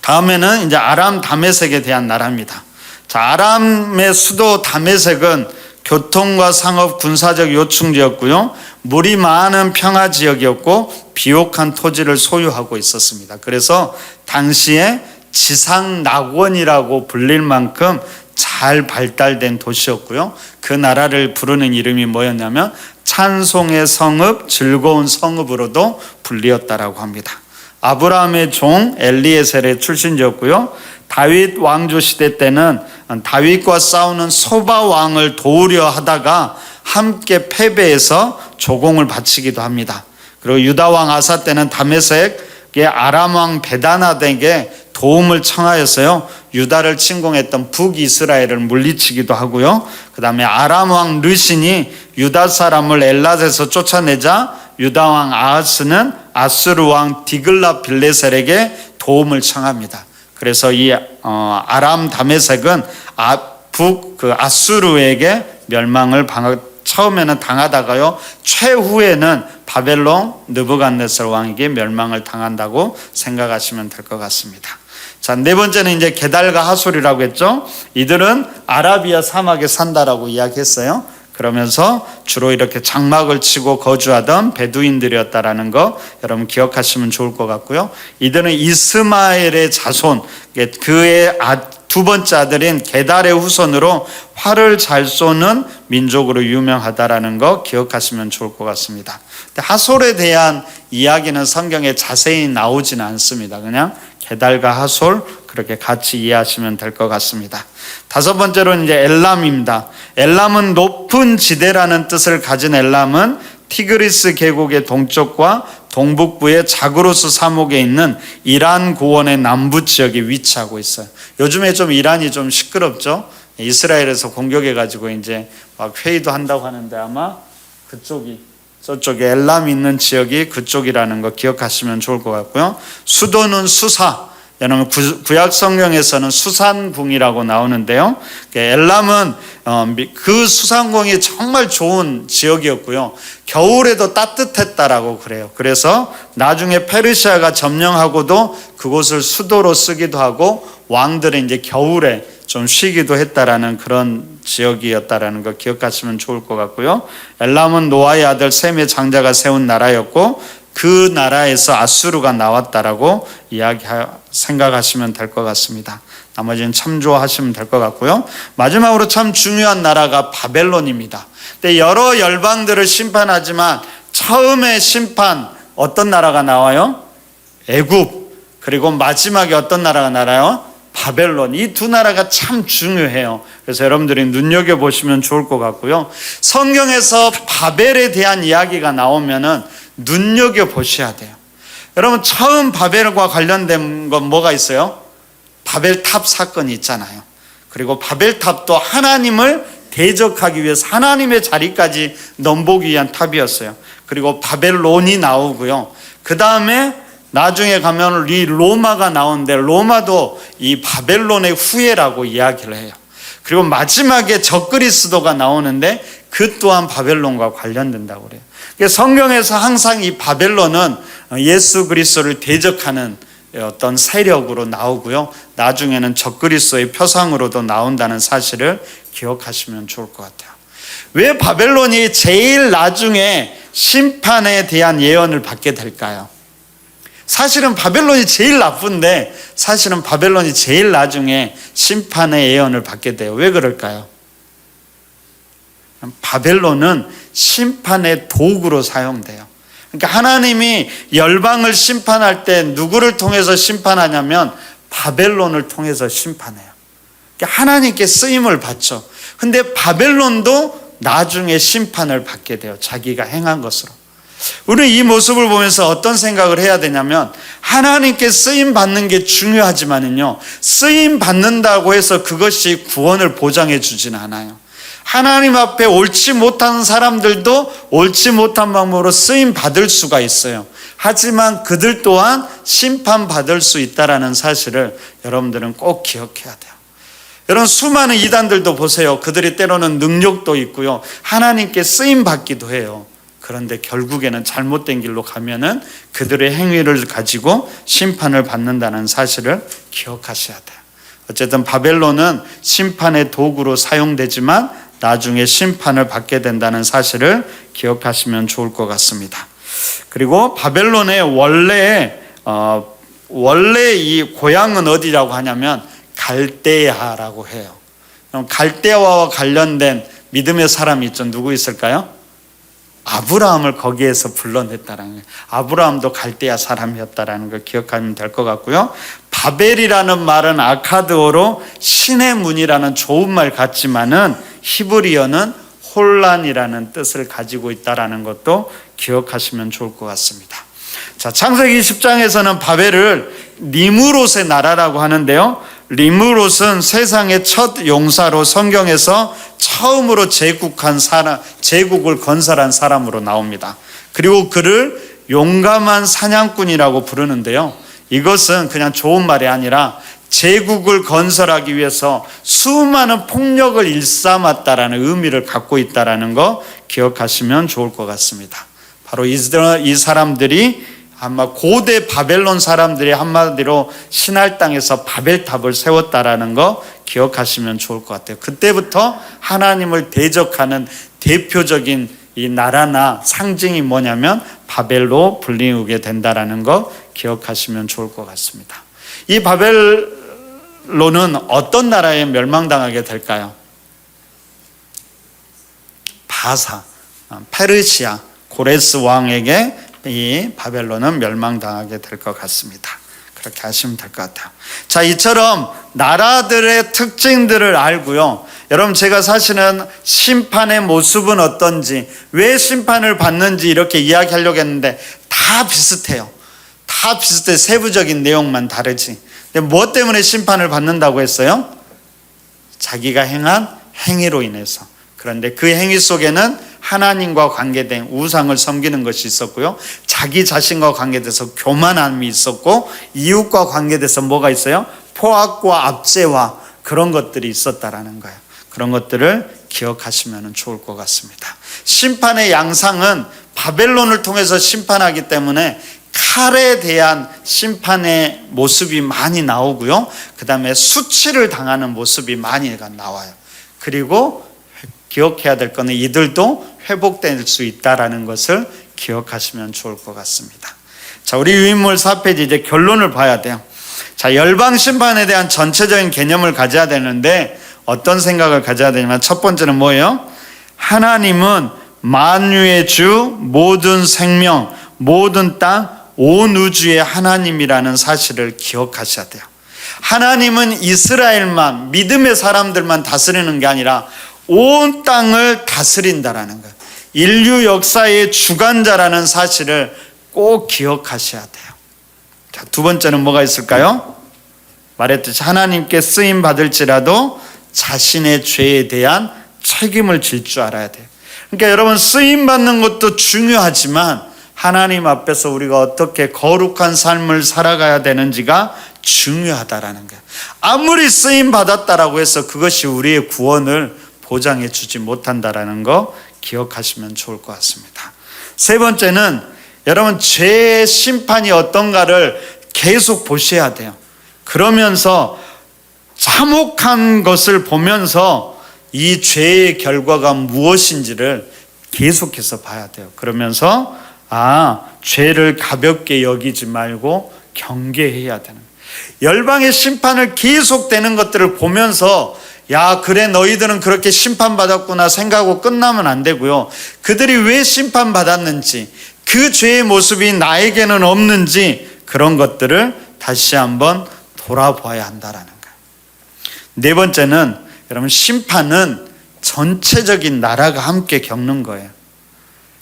다음에는 이제 아람 다메섹에 대한 나라입니다. 자, 아람의 수도 다메섹은 교통과 상업, 군사적 요충지였고요. 물이 많은 평화 지역이었고 비옥한 토지를 소유하고 있었습니다. 그래서 당시에 지상 낙원이라고 불릴 만큼 잘 발달된 도시였고요. 그 나라를 부르는 이름이 뭐였냐면 찬송의 성읍, 즐거운 성읍으로도 불리었다라고 합니다. 아브라함의 종 엘리에셀의 출신지였고요. 다윗 왕조 시대 때는 다윗과 싸우는 소바 왕을 도우려 하다가 함께 패배해서 조공을 바치기도 합니다. 그리고 유다 왕 아사 때는 다메섹의 아람 왕 베다나덱에게 도움을 청하여서요, 유다를 침공했던 북이스라엘을 물리치기도 하고요. 그 다음에 아람 왕 르신이 유다 사람을 엘랏에서 쫓아내자 유다 왕 아하스는 아수르 왕 디글라 빌레셀에게 도움을 청합니다. 그래서 이 아람 다메섹은 아수르에게 멸망을 처음에는 당하다가요, 최후에는 바벨론 느부갓네살 왕에게 멸망을 당한다고 생각하시면 될 것 같습니다. 자, 네 번째는 이제 게달과 하솔이라고 했죠. 이들은 아라비아 사막에 산다라고 이야기했어요. 그러면서 주로 이렇게 장막을 치고 거주하던 베두인들이었다라는 거 여러분 기억하시면 좋을 것 같고요. 이들은 이스마엘의 자손, 그의 두 번째 아들인 게달의 후손으로 활을 잘 쏘는 민족으로 유명하다라는 거 기억하시면 좋을 것 같습니다. 근데 하솔에 대한 이야기는 성경에 자세히 나오지는 않습니다. 그냥 게달과 하솔 그렇게 같이 이해하시면 될 것 같습니다. 다섯 번째로는 이제 엘람입니다. 엘람은 높은 지대라는 뜻을 가진 엘람은 티그리스 계곡의 동쪽과 동북부의 자그로스 사목에 있는 이란 고원의 남부 지역에 위치하고 있어요. 요즘에 좀 이란이 좀 시끄럽죠. 이스라엘에서 공격해가지고 이제 막 회의도 한다고 하는데 아마 저쪽에 엘람 있는 지역이 그쪽이라는 거 기억하시면 좋을 것 같고요. 수도는 수사. 여러분 구약 성경에서는 수산궁이라고 나오는데요. 엘람은 그 수산궁이 정말 좋은 지역이었고요. 겨울에도 따뜻했다라고 그래요. 그래서 나중에 페르시아가 점령하고도 그곳을 수도로 쓰기도 하고 왕들은 이제 겨울에 좀 쉬기도 했다라는 그런 지역이었다라는 거 기억하시면 좋을 것 같고요. 엘람은 노아의 아들 셈의 장자가 세운 나라였고 그 나라에서 아수르가 나왔다라고 생각하시면 될 것 같습니다. 나머지는 참조하시면 될 것 같고요. 마지막으로 참 중요한 나라가 바벨론입니다. 근데 여러 열방들을 심판하지만 처음에 심판 어떤 나라가 나와요? 애굽. 그리고 마지막에 어떤 나라가 나와요? 바벨론. 이 두 나라가 참 중요해요. 그래서 여러분들이 눈여겨보시면 좋을 것 같고요. 성경에서 바벨에 대한 이야기가 나오면은 눈여겨보셔야 돼요. 여러분 처음 바벨과 관련된 건 뭐가 있어요? 바벨탑 사건이 있잖아요. 그리고 바벨탑도 하나님을 대적하기 위해서 하나님의 자리까지 넘보기 위한 탑이었어요. 그리고 바벨론이 나오고요. 그 다음에 나중에 가면 이 로마가 나오는데 로마도 이 바벨론의 후예라고 이야기를 해요. 그리고 마지막에 적그리스도가 나오는데 그 또한 바벨론과 관련된다고 그래요. 성경에서 항상 이 바벨론은 예수 그리스도를 대적하는 어떤 세력으로 나오고요. 나중에는 적그리스도의 표상으로도 나온다는 사실을 기억하시면 좋을 것 같아요. 왜 바벨론이 제일 나중에 심판에 대한 예언을 받게 될까요? 사실은 바벨론이 제일 나쁜데 사실은 바벨론이 제일 나중에 심판의 예언을 받게 돼요. 왜 그럴까요? 바벨론은 심판의 도구로 사용돼요. 그러니까 하나님이 열방을 심판할 때 누구를 통해서 심판하냐면 바벨론을 통해서 심판해요. 그러니까 하나님께 쓰임을 받죠. 근데 바벨론도 나중에 심판을 받게 돼요. 자기가 행한 것으로. 우리는 이 모습을 보면서 어떤 생각을 해야 되냐면 하나님께 쓰임 받는 게 중요하지만은요, 쓰임 받는다고 해서 그것이 구원을 보장해 주진 않아요. 하나님 앞에 옳지 못한 사람들도 옳지 못한 방법으로 쓰임 받을 수가 있어요. 하지만 그들 또한 심판받을 수 있다는 사실을 여러분들은 꼭 기억해야 돼요. 여러분 수많은 이단들도 보세요. 그들이 때로는 능력도 있고요. 하나님께 쓰임 받기도 해요. 그런데 결국에는 잘못된 길로 가면은 그들의 행위를 가지고 심판을 받는다는 사실을 기억하셔야 돼요. 어쨌든 바벨론은 심판의 도구로 사용되지만 나중에 심판을 받게 된다는 사실을 기억하시면 좋을 것 같습니다. 그리고 바벨론의 원래 원래 이 고향은 어디라고 하냐면 갈대아라고 해요. 그럼 갈대아와 관련된 믿음의 사람이 있죠. 누구 있을까요? 아브라함을 거기에서 불러냈다라는 거예요. 아브라함도 갈대아 사람이었다라는 걸 기억하면 될 것 같고요. 바벨이라는 말은 아카드어로 신의 문이라는 좋은 말 같지만은 히브리어는 혼란이라는 뜻을 가지고 있다라는 것도 기억하시면 좋을 것 같습니다. 자, 창세기 10장에서는 바벨을 니므롯의 나라라고 하는데요. 니므롯은 세상의 첫 용사로 성경에서 처음으로 제국을 건설한 사람으로 나옵니다. 그리고 그를 용감한 사냥꾼이라고 부르는데요. 이것은 그냥 좋은 말이 아니라 제국을 건설하기 위해서 수많은 폭력을 일삼았다라는 의미를 갖고 있다라는 거 기억하시면 좋을 것 같습니다. 바로 이 사람들이 아마 고대 바벨론 사람들이 한마디로 신할 땅에서 바벨탑을 세웠다라는 거 기억하시면 좋을 것 같아요. 그때부터 하나님을 대적하는 대표적인 이 나라나 상징이 뭐냐면 바벨로 불리우게 된다라는 거 기억하시면 좋을 것 같습니다. 이 바벨론은 어떤 나라에 멸망당하게 될까요? 바사, 페르시아, 고레스 왕에게 이 바벨론은 멸망당하게 될 것 같습니다. 그렇게 하시면 될 것 같아요. 자, 이처럼 나라들의 특징들을 알고요. 여러분, 제가 사실은 심판의 모습은 어떤지, 왜 심판을 받는지 이렇게 이야기하려고 했는데 다 비슷해요. 다 비슷해. 세부적인 내용만 다르지. 근데 무엇 때문에 심판을 받는다고 했어요? 자기가 행한 행위로 인해서. 그런데 그 행위 속에는 하나님과 관계된 우상을 섬기는 것이 있었고요. 자기 자신과 관계돼서 교만함이 있었고, 이웃과 관계돼서 뭐가 있어요? 포악과 압제와 그런 것들이 있었다라는 거예요. 그런 것들을 기억하시면 좋을 것 같습니다. 심판의 양상은 바벨론을 통해서 심판하기 때문에 칼에 대한 심판의 모습이 많이 나오고요. 그 다음에 수치를 당하는 모습이 많이 나와요. 그리고 기억해야 될 것은 이들도 회복될 수 있다라는 것을 기억하시면 좋을 것 같습니다. 자, 우리 유인물 4페이지 이제 결론을 봐야 돼요. 자, 열방 심판에 대한 전체적인 개념을 가져야 되는데 어떤 생각을 가져야 되냐면 첫 번째는 뭐예요? 하나님은 만유의 주, 모든 생명, 모든 땅, 온 우주의 하나님이라는 사실을 기억하셔야 돼요. 하나님은 이스라엘만, 믿음의 사람들만 다스리는 게 아니라 온 땅을 다스린다라는 거예요. 인류 역사의 주관자라는 사실을 꼭 기억하셔야 돼요. 자, 두 번째는 뭐가 있을까요? 말했듯이 하나님께 쓰임 받을지라도 자신의 죄에 대한 책임을 질 줄 알아야 돼요. 그러니까 여러분, 쓰임 받는 것도 중요하지만 하나님 앞에서 우리가 어떻게 거룩한 삶을 살아가야 되는지가 중요하다라는 거예요. 아무리 쓰임 받았다라고 해서 그것이 우리의 구원을 보장해 주지 못한다라는 거 기억하시면 좋을 것 같습니다. 세 번째는 여러분, 죄의 심판이 어떤가를 계속 보셔야 돼요. 그러면서 참혹한 것을 보면서 이 죄의 결과가 무엇인지를 계속해서 봐야 돼요. 그러면서 죄를 가볍게 여기지 말고 경계해야 되는 거예요. 열방의 심판을 계속되는 것들을 보면서 야, 그래, 너희들은 그렇게 심판받았구나 생각하고 끝나면 안 되고요. 그들이 왜 심판받았는지, 그 죄의 모습이 나에게는 없는지 그런 것들을 다시 한번 돌아봐야 한다라는 거예요. 네 번째는 여러분, 심판은 전체적인 나라가 함께 겪는 거예요.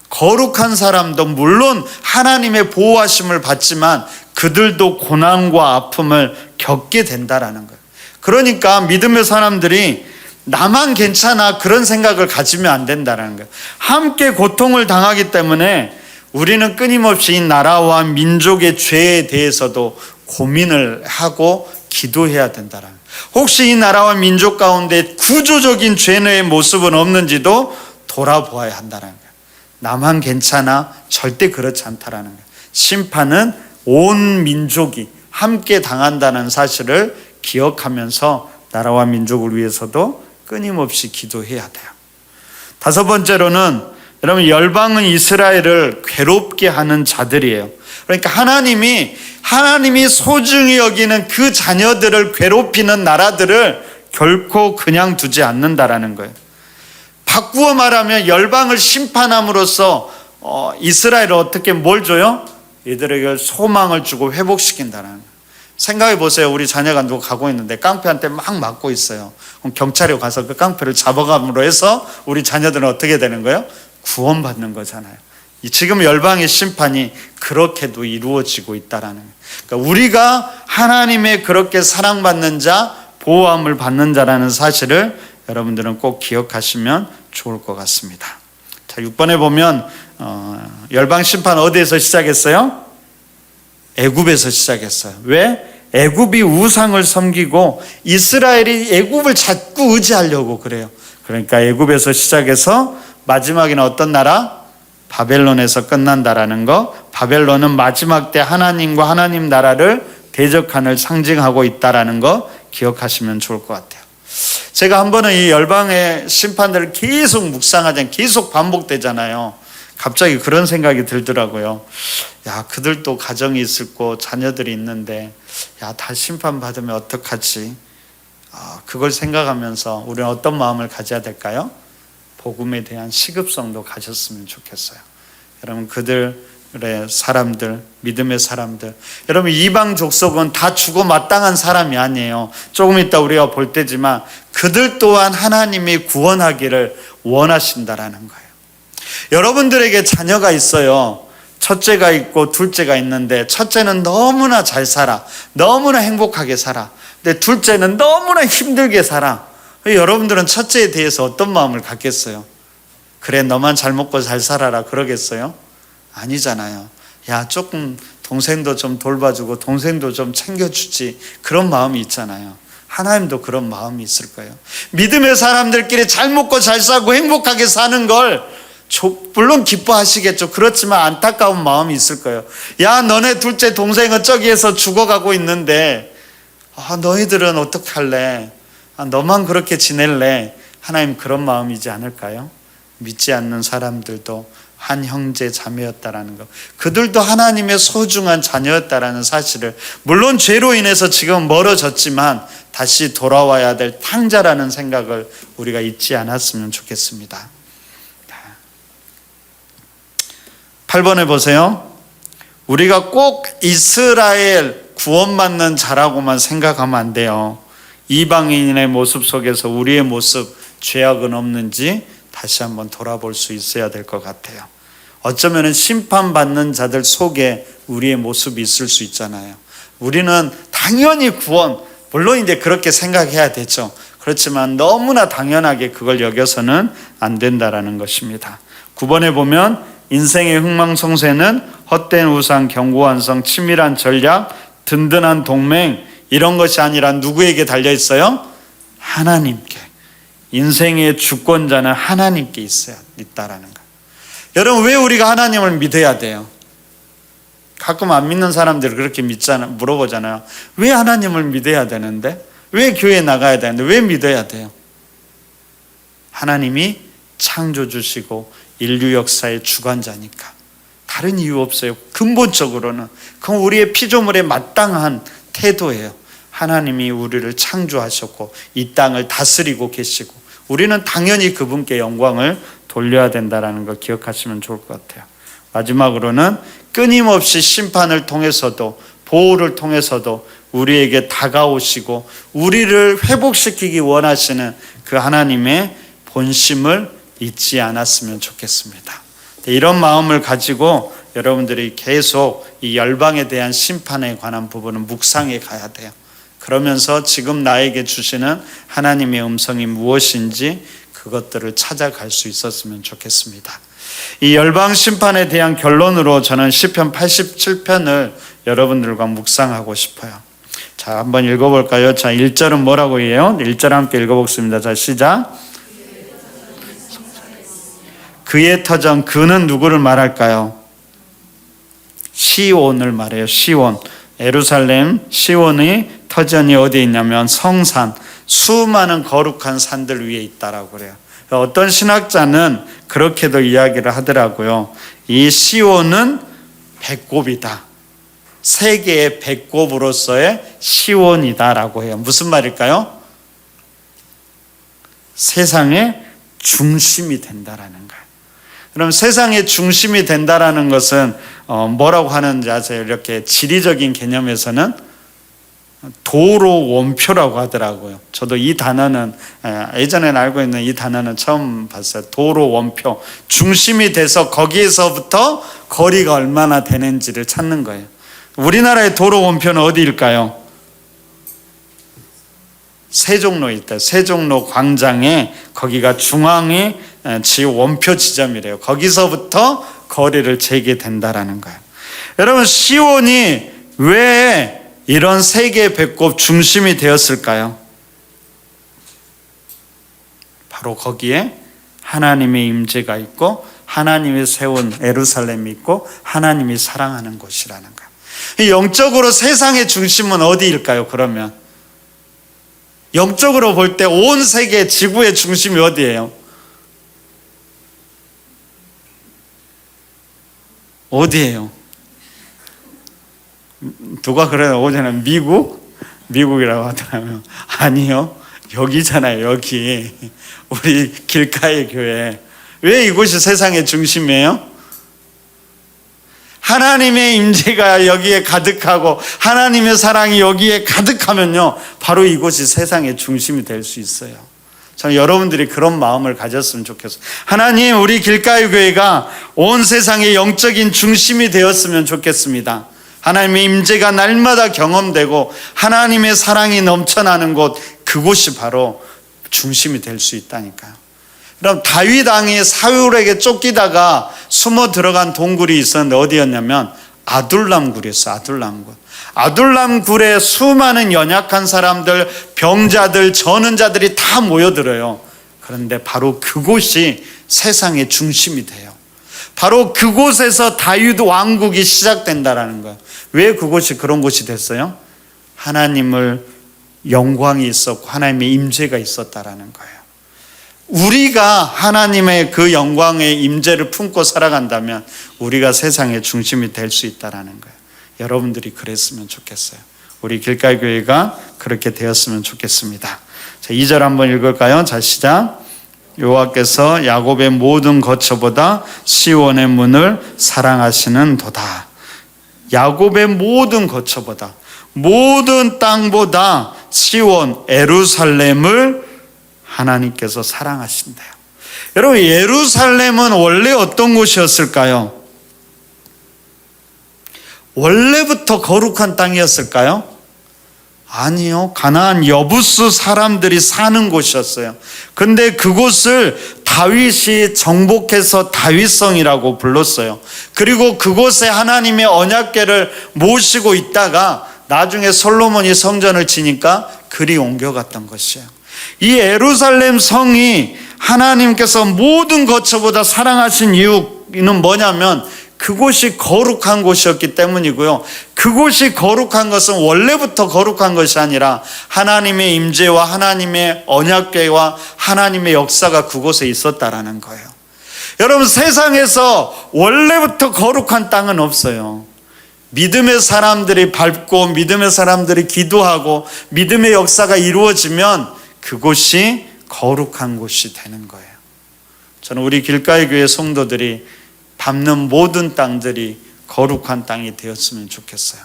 거룩한 사람도 물론 하나님의 보호하심을 받지만 그들도 고난과 아픔을 겪게 된다라는 거예요. 그러니까 믿음의 사람들이 나만 괜찮아 그런 생각을 가지면 안 된다는 거예요. 함께 고통을 당하기 때문에 우리는 끊임없이 이 나라와 민족의 죄에 대해서도 고민을 하고 기도해야 된다는 거예요. 혹시 이 나라와 민족 가운데 구조적인 죄의 모습은 없는지도 돌아보아야 한다는 거예요. 나만 괜찮아? 절대 그렇지 않다라는 거예요. 심판은 온 민족이 함께 당한다는 사실을 기억하면서 나라와 민족을 위해서도 끊임없이 기도해야 돼요. 다섯 번째로는 여러분, 열방은 이스라엘을 괴롭게 하는 자들이에요. 그러니까 하나님이 소중히 여기는 그 자녀들을 괴롭히는 나라들을 결코 그냥 두지 않는다라는 거예요. 바꾸어 말하면 열방을 심판함으로써 이스라엘을 어떻게 뭘 줘요? 이들에게 소망을 주고 회복시킨다는 거예요. 생각해 보세요. 우리 자녀가 누가 가고 있는데 깡패한테 막 맞고 있어요. 그럼 경찰이 가서 그 깡패를 잡아감으로 해서 우리 자녀들은 어떻게 되는 거예요? 구원받는 거잖아요. 지금 열방의 심판이 그렇게도 이루어지고 있다라는 거예요. 그러니까 우리가 하나님의 그렇게 사랑받는 자, 보호함을 받는 자라는 사실을 여러분들은 꼭 기억하시면 좋을 것 같습니다. 자, 6번에 보면 열방 심판 어디에서 시작했어요? 애굽에서 시작했어요. 왜? 애굽이 우상을 섬기고 이스라엘이 애굽을 자꾸 의지하려고 그래요. 그러니까 애굽에서 시작해서 마지막에는 어떤 나라? 바벨론에서 끝난다라는 거. 바벨론은 마지막 때 하나님과 하나님 나라를 대적하는 상징하고 있다라는 거 기억하시면 좋을 것 같아요. 제가 한 번은 이 열방의 심판들을 계속 묵상하잖아요. 계속 반복되잖아요. 갑자기 그런 생각이 들더라고요. 야, 그들도 가정이 있을 거 자녀들이 있는데 야, 다 심판받으면 어떡하지? 그걸 생각하면서 우리는 어떤 마음을 가져야 될까요? 복음에 대한 시급성도 가졌으면 좋겠어요. 여러분, 그들의 사람들, 믿음의 사람들, 여러분, 이방 족속은 다 죽어 마땅한 사람이 아니에요. 조금 이따 우리가 볼 때지만 그들 또한 하나님이 구원하기를 원하신다라는 거예요. 여러분들에게 자녀가 있어요. 첫째가 있고 둘째가 있는데 첫째는 너무나 잘 살아, 너무나 행복하게 살아. 근데 둘째는 너무나 힘들게 살아. 여러분들은 첫째에 대해서 어떤 마음을 갖겠어요? 그래, 너만 잘 먹고 잘 살아라 그러겠어요? 아니잖아요. 야, 조금 동생도 좀 돌봐주고 동생도 좀 챙겨주지, 그런 마음이 있잖아요. 하나님도 그런 마음이 있을 거예요. 믿음의 사람들끼리 잘 먹고 잘 살고 행복하게 사는 걸 물론 기뻐하시겠죠. 그렇지만 안타까운 마음이 있을 거예요. 야, 너네 둘째 동생은 저기에서 죽어가고 있는데 너희들은 어떻게 할래? 너만 그렇게 지낼래? 하나님 그런 마음이지 않을까요? 믿지 않는 사람들도 한 형제 자매였다라는 것, 그들도 하나님의 소중한 자녀였다라는 사실을, 물론 죄로 인해서 지금 멀어졌지만 다시 돌아와야 될 탕자라는 생각을 우리가 잊지 않았으면 좋겠습니다. 8번에 보세요. 우리가 꼭 이스라엘 구원받는 자라고만 생각하면 안 돼요. 이방인의 모습 속에서 우리의 모습, 죄악은 없는지 다시 한번 돌아볼 수 있어야 될 것 같아요. 어쩌면 심판받는 자들 속에 우리의 모습이 있을 수 있잖아요. 우리는 당연히 구원, 물론 이제 그렇게 생각해야 되죠. 그렇지만 너무나 당연하게 그걸 여겨서는 안 된다라는 것입니다. 9번에 보면 인생의 흥망성쇠는 헛된 우상, 견고한 성, 치밀한 전략, 든든한 동맹, 이런 것이 아니라 누구에게 달려 있어요? 하나님께. 인생의 주권자는 하나님께 있다라는 거예요. 여러분, 왜 우리가 하나님을 믿어야 돼요? 가끔 안 믿는 사람들이 그렇게 물어보잖아요. 왜 하나님을 믿어야 되는데? 왜 교회에 나가야 되는데? 왜 믿어야 돼요? 하나님이 창조주시고 인류 역사의 주관자니까. 다른 이유 없어요. 근본적으로는 그건 우리의 피조물에 마땅한 태도예요. 하나님이 우리를 창조하셨고 이 땅을 다스리고 계시고 우리는 당연히 그분께 영광을 돌려야 된다는 걸 기억하시면 좋을 것 같아요. 마지막으로는 끊임없이 심판을 통해서도, 보호를 통해서도 우리에게 다가오시고 우리를 회복시키기 원하시는 그 하나님의 본심을 잊지 않았으면 좋겠습니다. 이런 마음을 가지고 여러분들이 계속 이 열방에 대한 심판에 관한 부분은 묵상해 가야 돼요. 그러면서 지금 나에게 주시는 하나님의 음성이 무엇인지 그것들을 찾아갈 수 있었으면 좋겠습니다. 이 열방 심판에 대한 결론으로 저는 시편 87편을 여러분들과 묵상하고 싶어요. 자, 한번 읽어볼까요? 자, 1절은 뭐라고 해요? 1절 함께 읽어보겠습니다. 자, 시작. 그의 터전, 그는 누구를 말할까요? 시온을 말해요. 시온. 예루살렘 시온의 터전이 어디에 있냐면 성산, 수많은 거룩한 산들 위에 있다라고 그래요. 어떤 신학자는 그렇게도 이야기를 하더라고요. 이 시온은 배꼽이다. 세계의 배꼽으로서의 시온이다라고 해요. 무슨 말일까요? 세상의 중심이 된다라는 거예요. 그럼 세상의 중심이 된다라는 것은 뭐라고 하는지 아세요? 이렇게 지리적인 개념에서는 도로 원표라고 하더라고요. 저도 이 단어는 예전에 알고 있는 이 단어는 처음 봤어요. 도로 원표. 중심이 돼서 거기에서부터 거리가 얼마나 되는지를 찾는 거예요. 우리나라의 도로 원표는 어디일까요? 세종로에 있다. 세종로 광장에 거기가 중앙이 원표 지점이래요. 거기서부터 거리를 재게 된다라는 거예요. 여러분, 시온이 왜 이런 세계 배꼽 중심이 되었을까요? 바로 거기에 하나님의 임재가 있고 하나님이 세운 예루살렘이 있고 하나님이 사랑하는 곳이라는 거예요. 영적으로 세상의 중심은 어디일까요? 그러면 영적으로 볼 때 온 세계 지구의 중심이 어디예요? 어디예요? 누가 그래요? 어제는 미국이라고 하더라고요. 아니요, 여기잖아요. 여기 우리 길가의 교회. 왜 이곳이 세상의 중심이에요? 하나님의 임재가 여기에 가득하고 하나님의 사랑이 여기에 가득하면요, 바로 이곳이 세상의 중심이 될 수 있어요. 저는 여러분들이 그런 마음을 가졌으면 좋겠어요. 하나님, 우리 길가의 교회가 온 세상의 영적인 중심이 되었으면 좋겠습니다. 하나님의 임재가 날마다 경험되고 하나님의 사랑이 넘쳐나는 곳, 그곳이 바로 중심이 될 수 있다니까요. 그럼 다윗 왕이 사울에게 쫓기다가 숨어 들어간 동굴이 있었는데 어디였냐면 아둘람 굴이었어요. 아둘람 굴. 아둘람 굴에 수많은 연약한 사람들, 병자들, 전은자들이 다 모여들어요. 그런데 바로 그곳이 세상의 중심이 돼요. 바로 그곳에서 다윗 왕국이 시작된다라는 거예요. 왜 그곳이 그런 곳이 됐어요? 하나님을 영광이 있었고 하나님의 임재가 있었다라는 거예요. 우리가 하나님의 그 영광의 임재를 품고 살아간다면 우리가 세상의 중심이 될 수 있다라는 거예요. 여러분들이 그랬으면 좋겠어요. 우리 길가의 교회가 그렇게 되었으면 좋겠습니다. 자, 2절 한번 읽을까요? 자, 시작. 여호와께서 야곱의 모든 거처보다 시온의 문을 사랑하시는 도다. 야곱의 모든 거처보다, 모든 땅보다 시온 예루살렘을 하나님께서 사랑하신대요. 여러분, 예루살렘은 원래 어떤 곳이었을까요? 원래부터 거룩한 땅이었을까요? 아니요. 가나안 여부스 사람들이 사는 곳이었어요. 근데 그곳을 다윗이 정복해서 다윗성이라고 불렀어요. 그리고 그곳에 하나님의 언약궤를 모시고 있다가 나중에 솔로몬이 성전을 지니까 그리 옮겨갔던 것이에요. 이 예루살렘 성이 하나님께서 모든 거처보다 사랑하신 이유는 뭐냐면 그곳이 거룩한 곳이었기 때문이고요. 그곳이 거룩한 것은 원래부터 거룩한 것이 아니라 하나님의 임재와 하나님의 언약궤와 하나님의 역사가 그곳에 있었다라는 거예요. 여러분, 세상에서 원래부터 거룩한 땅은 없어요. 믿음의 사람들이 밟고 믿음의 사람들이 기도하고 믿음의 역사가 이루어지면 그곳이 거룩한 곳이 되는 거예요. 저는 우리 길가의 교회 성도들이 밟는 모든 땅들이 거룩한 땅이 되었으면 좋겠어요.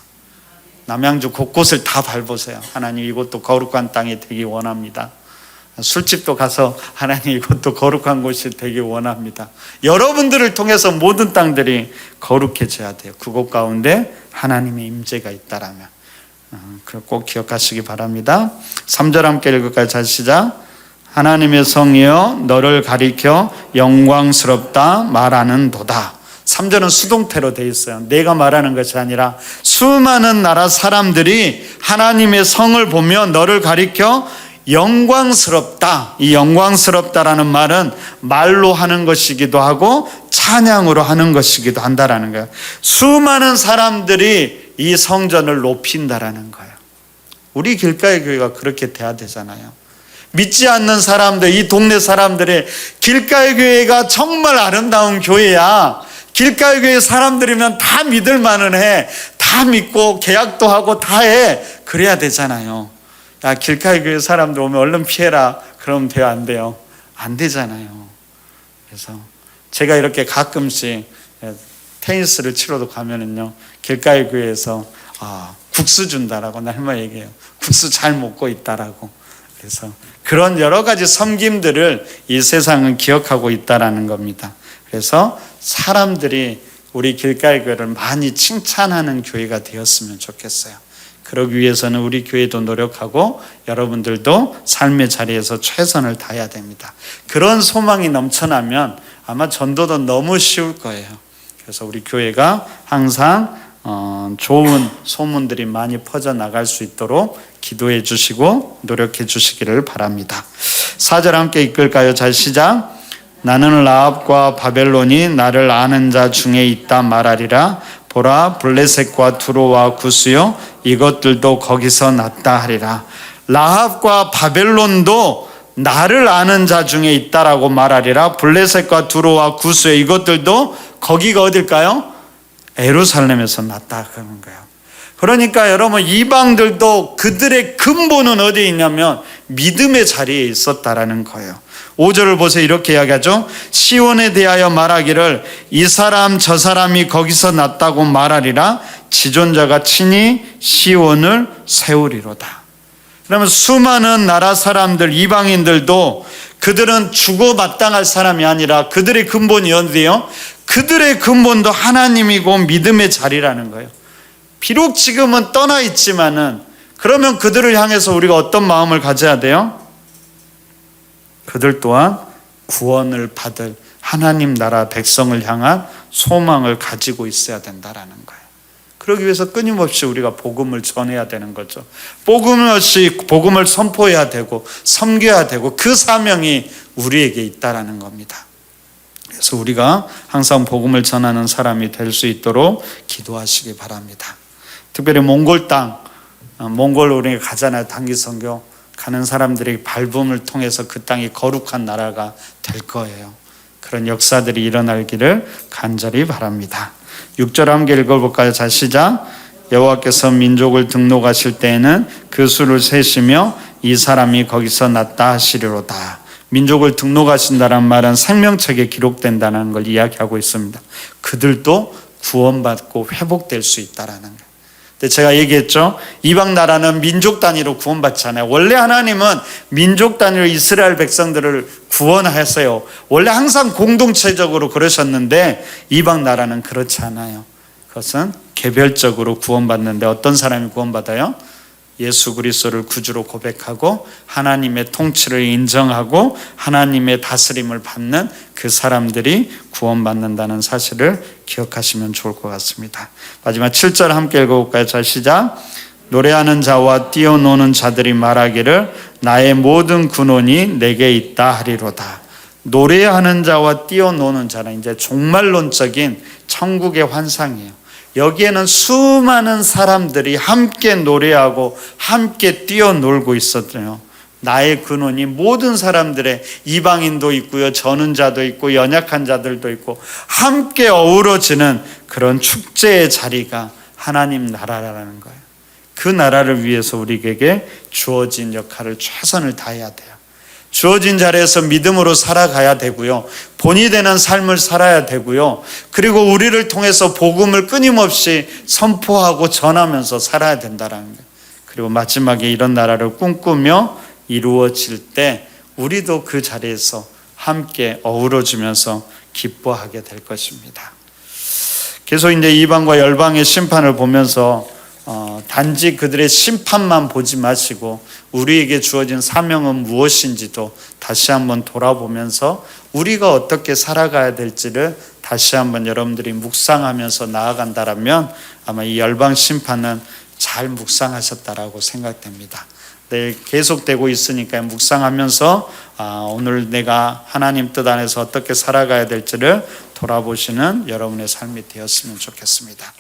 남양주 곳곳을 다 밟으세요. 하나님, 이곳도 거룩한 땅이 되기 원합니다. 술집도 가서 하나님, 이곳도 거룩한 곳이 되기 원합니다. 여러분들을 통해서 모든 땅들이 거룩해져야 돼요. 그곳 가운데 하나님의 임재가 있다라면. 그걸 꼭 기억하시기 바랍니다. 3절 함께 읽을까요? 자, 시작. 하나님의 성이여 너를 가리켜 영광스럽다 말하는 도다. 3절은 수동태로 되어 있어요. 내가 말하는 것이 아니라 수많은 나라 사람들이 하나님의 성을 보며 너를 가리켜 영광스럽다. 이 영광스럽다라는 말은 말로 하는 것이기도 하고 찬양으로 하는 것이기도 한다라는 거예요. 수많은 사람들이 이 성전을 높인다라는 거예요. 우리 길가의 교회가 그렇게 돼야 되잖아요. 믿지 않는 사람들, 이 동네 사람들이 길가의 교회가 정말 아름다운 교회야. 길가의 교회 사람들이면 다 믿을 만은 해. 다 믿고 계약도 하고 다 해. 그래야 되잖아요. 야, 길가의 교회 사람들 오면 얼른 피해라. 그러면 돼요, 안 돼요? 안 되잖아요. 그래서 제가 이렇게 가끔씩 테니스를 치러도 가면은요, 길가의 교회에서 국수 준다라고 날마다 얘기해요. 국수 잘 먹고 있다라고. 그래서 그런 여러 가지 섬김들을 이 세상은 기억하고 있다라는 겁니다. 그래서 사람들이 우리 길가의 교회를 많이 칭찬하는 교회가 되었으면 좋겠어요. 그러기 위해서는 우리 교회도 노력하고 여러분들도 삶의 자리에서 최선을 다해야 됩니다. 그런 소망이 넘쳐나면 아마 전도도 너무 쉬울 거예요. 그래서 우리 교회가 항상 좋은 소문들이 많이 퍼져나갈 수 있도록 기도해 주시고 노력해 주시기를 바랍니다. 4절 함께 읽을까요? 자, 시작. 나는 라합과 바벨론이 나를 아는 자 중에 있다 말하리라. 보라, 블레셋과 두로와 구스요, 이것들도 거기서 났다 하리라. 라합과 바벨론도 나를 아는 자 중에 있다라고 말하리라. 블레셋과 두로와 구스요, 이것들도 거기가 어딜까요? 예루살렘에서 났다 그러는 거예요. 그러니까 여러분, 이방들도 그들의 근본은 어디에 있냐면 믿음의 자리에 있었다라는 거예요. 5절을 보세요. 이렇게 이야기하죠. 시온에 대하여 말하기를 이 사람 저 사람이 거기서 났다고 말하리라. 지존자가 친히 시온을 세우리로다. 그러면 수많은 나라 사람들, 이방인들도 그들은 죽어마땅할 사람이 아니라 그들의 근본이 어디예요? 그들의 근본도 하나님이고 믿음의 자리라는 거예요. 비록 지금은 떠나 있지만은, 그러면 그들을 향해서 우리가 어떤 마음을 가져야 돼요? 그들 또한 구원을 받을 하나님 나라 백성을 향한 소망을 가지고 있어야 된다라는 거예요. 그러기 위해서 끊임없이 우리가 복음을 전해야 되는 거죠. 복음을 선포해야 되고 섬겨야 되고 그 사명이 우리에게 있다라는 겁니다. 그래서 우리가 항상 복음을 전하는 사람이 될 수 있도록 기도하시기 바랍니다. 특별히 몽골 땅, 몽골 우리가 가잖아요. 단기 선교 가는 사람들이 밟음을 통해서 그 땅이 거룩한 나라가 될 거예요. 그런 역사들이 일어나기를 간절히 바랍니다. 6절 함께 읽어볼까요? 자, 시작. 여호와께서 민족을 등록하실 때에는 그 수를 세시며 이 사람이 거기서 났다 하시리로다. 민족을 등록하신다는 말은 생명책에 기록된다는 걸 이야기하고 있습니다. 그들도 구원받고 회복될 수 있다는 거예요. 근데 제가 얘기했죠. 이방 나라는 민족 단위로 구원받지 않아요. 원래 하나님은 민족 단위로 이스라엘 백성들을 구원하세요. 원래 항상 공동체적으로 그러셨는데 이방 나라는 그렇지 않아요. 그것은 개별적으로 구원받는데 어떤 사람이 구원받아요? 예수 그리스도를 구주로 고백하고 하나님의 통치를 인정하고 하나님의 다스림을 받는 그 사람들이 구원받는다는 사실을 기억하시면 좋을 것 같습니다. 마지막 7절 함께 읽어볼까요? 자, 시작. 노래하는 자와 뛰어노는 자들이 말하기를 나의 모든 근원이 내게 있다 하리로다. 노래하는 자와 뛰어노는 자는 이제 종말론적인 천국의 환상이에요. 여기에는 수많은 사람들이 함께 노래하고 함께 뛰어놀고 있었대요. 나의 근원이 모든 사람들의, 이방인도 있고요, 저는 자도 있고 연약한 자들도 있고 함께 어우러지는 그런 축제의 자리가 하나님 나라라는 거예요. 그 나라를 위해서 우리에게 주어진 역할을 최선을 다해야 돼요. 주어진 자리에서 믿음으로 살아가야 되고요. 본이 되는 삶을 살아야 되고요. 그리고 우리를 통해서 복음을 끊임없이 선포하고 전하면서 살아야 된다는 거예요. 그리고 마지막에 이런 나라를 꿈꾸며 이루어질 때 우리도 그 자리에서 함께 어우러지면서 기뻐하게 될 것입니다. 계속 이제 이방과 열방의 심판을 보면서 단지 그들의 심판만 보지 마시고 우리에게 주어진 사명은 무엇인지도 다시 한번 돌아보면서 우리가 어떻게 살아가야 될지를 다시 한번 여러분들이 묵상하면서 나아간다라면 아마 이 열방 심판은 잘 묵상하셨다라고 생각됩니다. 네, 계속되고 있으니까 묵상하면서 오늘 내가 하나님 뜻 안에서 어떻게 살아가야 될지를 돌아보시는 여러분의 삶이 되었으면 좋겠습니다.